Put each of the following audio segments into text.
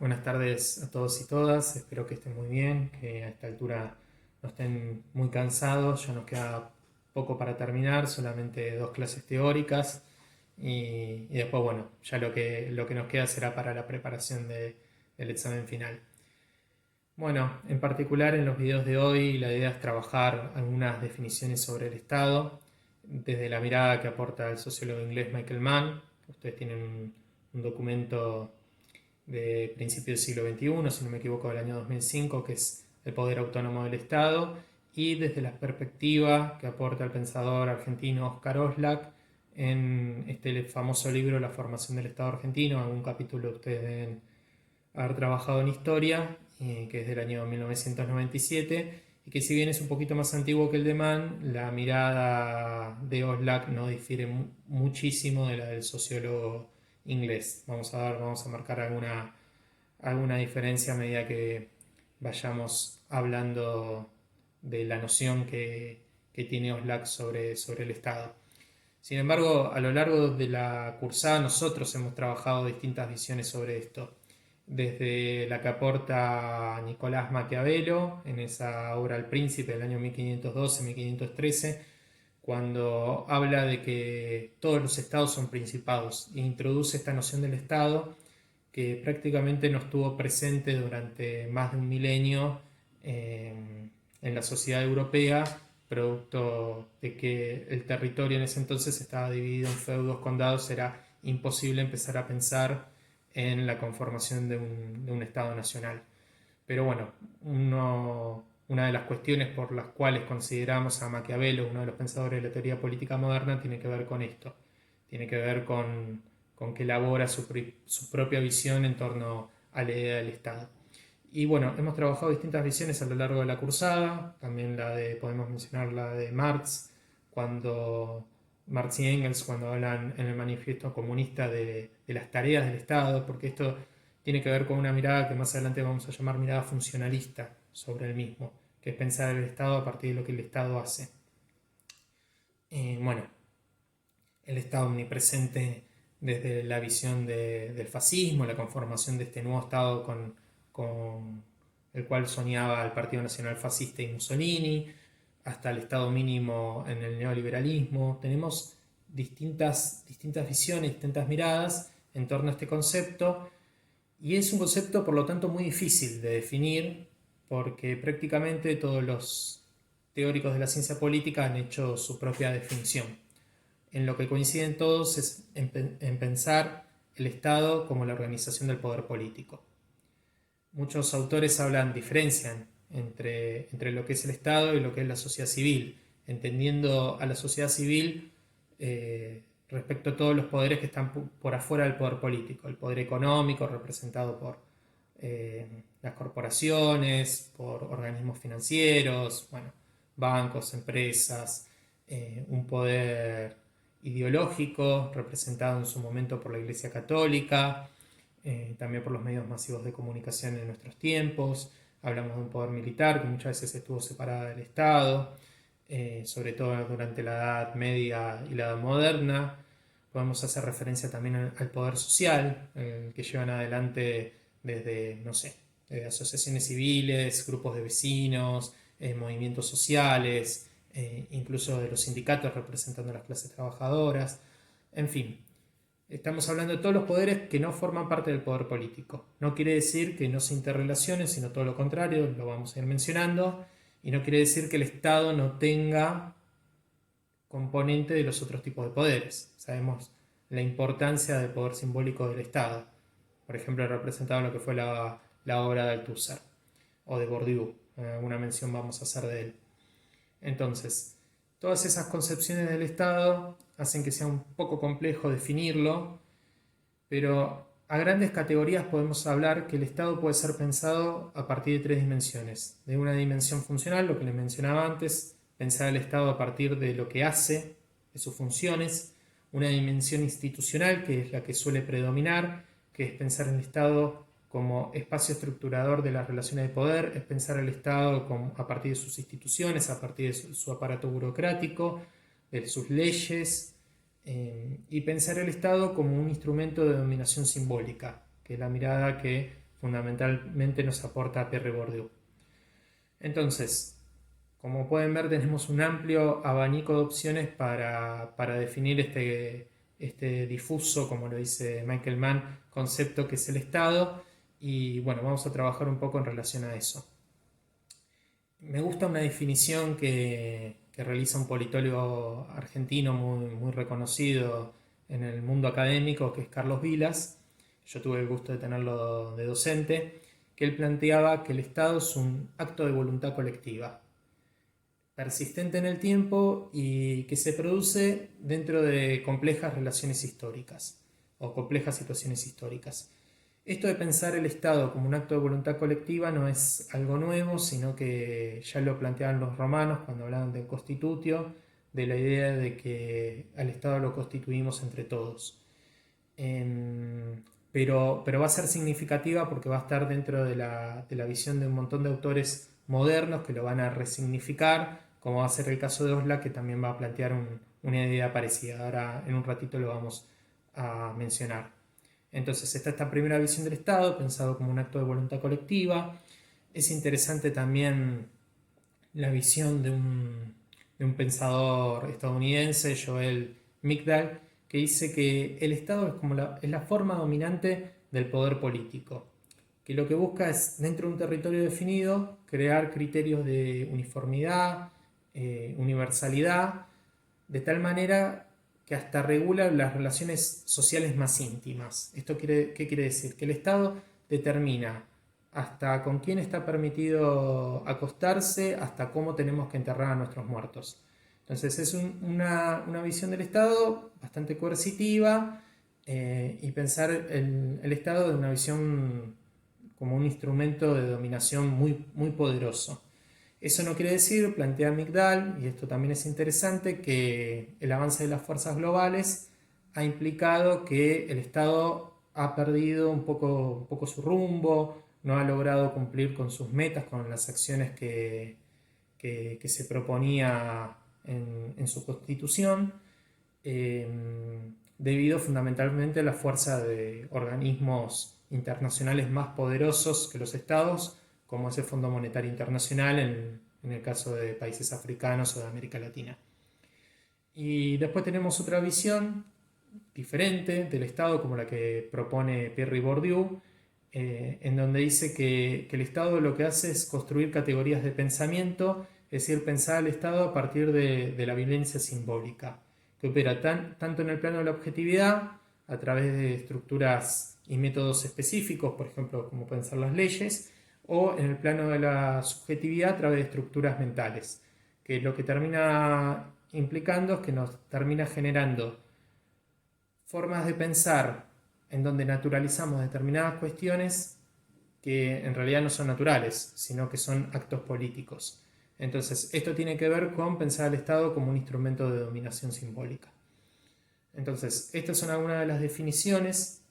Buenas tardes a todos y todas, espero que estén muy bien, que a esta altura no estén muy cansados, ya nos queda poco para terminar, solamente dos clases teóricas y después bueno, ya lo que nos queda será para la preparación del examen final. Bueno, en particular en los videos de hoy la idea es trabajar algunas definiciones sobre el Estado desde la mirada que aporta el sociólogo inglés Michael Mann. Ustedes tienen un documento de principios del siglo XXI, si no me equivoco, del año 2005, que es el poder autónomo del Estado, y desde la perspectiva que aporta el pensador argentino Oscar Oslak en este famoso libro La formación del Estado argentino. Algún capítulo ustedes deben haber trabajado en historia, que es del año 1997, y que si bien es un poquito más antiguo que el de Mann, la mirada de Oslak no difiere muchísimo de la del sociólogo inglés. Vamos a marcar alguna diferencia a medida que vayamos hablando de la noción que tiene Oslak sobre el Estado. Sin embargo, a lo largo de la cursada nosotros hemos trabajado distintas visiones sobre esto, desde la que aporta Nicolás Maquiavelo en esa obra El Príncipe del año 1512-1513, cuando habla de que todos los estados son principados e introduce esta noción del estado que prácticamente no estuvo presente durante más de un milenio en la sociedad europea, producto de que el territorio en ese entonces estaba dividido en feudos, condados. Era imposible empezar a pensar en la conformación de un Estado nacional. Pero bueno, una de las cuestiones por las cuales consideramos a Maquiavelo uno de los pensadores de la teoría política moderna tiene que ver con esto. Tiene que ver con que elabora su propia visión en torno a la idea del Estado. Y bueno, hemos trabajado distintas visiones a lo largo de la cursada, también podemos mencionar la de cuando Marx y Engels, cuando hablan en el manifiesto comunista de las tareas del Estado, porque esto tiene que ver con una mirada que más adelante vamos a llamar mirada funcionalista sobre el mismo, que es pensar el Estado a partir de lo que el Estado hace. Bueno, el Estado omnipresente desde la visión del fascismo, la conformación de este nuevo Estado con el cual soñaba el Partido Nacional Fascista y Mussolini, hasta el Estado mínimo en el neoliberalismo. Tenemos distintas visiones, distintas miradas en torno a este concepto, y es un concepto por lo tanto muy difícil de definir porque prácticamente todos los teóricos de la ciencia política han hecho su propia definición. En lo que coinciden todos es en pensar el Estado como la organización del poder político. Muchos autores diferencian entre lo que es el Estado y lo que es la sociedad civil, entendiendo a la sociedad civil respecto a todos los poderes que están por afuera del poder político. El poder económico, representado por las corporaciones, por organismos financieros, bueno, bancos, empresas, un poder ideológico, representado en su momento por la Iglesia Católica, también por los medios masivos de comunicación en nuestros tiempos. Hablamos de un poder militar que muchas veces estuvo separada del Estado, sobre todo durante la Edad Media y la Edad Moderna. Podemos hacer referencia también al poder social, que llevan adelante desde, no sé, desde asociaciones civiles, grupos de vecinos, movimientos sociales, incluso de los sindicatos representando a las clases trabajadoras. En fin, estamos hablando de todos los poderes que no forman parte del poder político. No quiere decir que no se interrelacionen, sino todo lo contrario, lo vamos a ir mencionando. Y no quiere decir que el Estado no tenga componente de los otros tipos de poderes. Sabemos la importancia del poder simbólico del Estado. Por ejemplo, representado en lo que fue la obra de Althusser o de Bourdieu. Alguna mención vamos a hacer de él. Entonces, todas esas concepciones del Estado hacen que sea un poco complejo definirlo, pero a grandes categorías podemos hablar que el Estado puede ser pensado a partir de tres dimensiones. De una dimensión funcional, lo que les mencionaba antes, pensar el Estado a partir de lo que hace, de sus funciones. Una dimensión institucional, que es la que suele predominar, que es pensar el Estado como espacio estructurador de las relaciones de poder, es pensar el Estado a partir de sus instituciones, a partir de su aparato burocrático, de sus leyes, y pensar el Estado como un instrumento de dominación simbólica, que es la mirada que fundamentalmente nos aporta Pierre Bourdieu. Entonces, como pueden ver, tenemos un amplio abanico de opciones para definir este difuso, como lo dice Michael Mann, concepto que es el Estado. Y bueno, vamos a trabajar un poco en relación a eso. Me gusta una definición que realiza un politólogo argentino muy reconocido en el mundo académico, que es Carlos Vilas. Yo tuve el gusto de tenerlo de docente, que él planteaba que el Estado es un acto de voluntad colectiva, persistente en el tiempo y que se produce dentro de complejas relaciones históricas o complejas situaciones históricas. Esto de pensar el Estado como un acto de voluntad colectiva no es algo nuevo, sino que ya lo planteaban los romanos cuando hablaban del constitutio, de la idea de que al Estado lo constituimos entre todos. Pero va a ser significativa porque va a estar dentro de la visión de un montón de autores modernos que lo van a resignificar, como va a ser el caso de Osla, que también va a plantear una idea parecida. Ahora en un ratito lo vamos a mencionar. Entonces está esta primera visión del Estado, pensado como un acto de voluntad colectiva. Es interesante también la visión de un pensador estadounidense, Joel Migdal, que dice que el Estado es la forma dominante del poder político, que lo que busca es, dentro de un territorio definido, crear criterios de uniformidad, universalidad, de tal manera que hasta regula las relaciones sociales más íntimas. ¿Qué quiere decir? Que el Estado determina hasta con quién está permitido acostarse, hasta cómo tenemos que enterrar a nuestros muertos. Entonces es una visión del Estado bastante coercitiva, y pensar el Estado de una visión como un instrumento de dominación muy poderoso. Eso no quiere decir, plantea Migdal, y esto también es interesante, que el avance de las fuerzas globales ha implicado que el Estado ha perdido un poco su rumbo, no ha logrado cumplir con sus metas, con las acciones que se proponía en su constitución, eh, debido fundamentalmente a la fuerza de organismos internacionales más poderosos que los estados, como es el Fondo Monetario Internacional en el caso de países africanos o de América Latina. Y después tenemos otra visión diferente del Estado, como la que propone Pierre Bourdieu, en donde dice que el Estado lo que hace es construir categorías de pensamiento, es decir, pensar al Estado a partir de la violencia simbólica, que opera tanto en el plano de la objetividad, a través de estructuras y métodos específicos, por ejemplo, como pueden ser las leyes, o en el plano de la subjetividad a través de estructuras mentales, que lo que termina implicando es que nos termina generando formas de pensar en donde naturalizamos determinadas cuestiones que en realidad no son naturales, sino que son actos políticos. Entonces, esto tiene que ver con pensar al Estado como un instrumento de dominación simbólica. Entonces, estas son algunas de las definiciones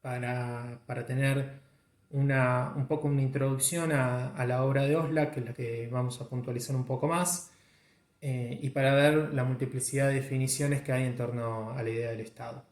para tener un poco una introducción a la obra de Osla, que es la que vamos a puntualizar un poco más, y para ver la multiplicidad de definiciones que hay en torno a la idea del Estado.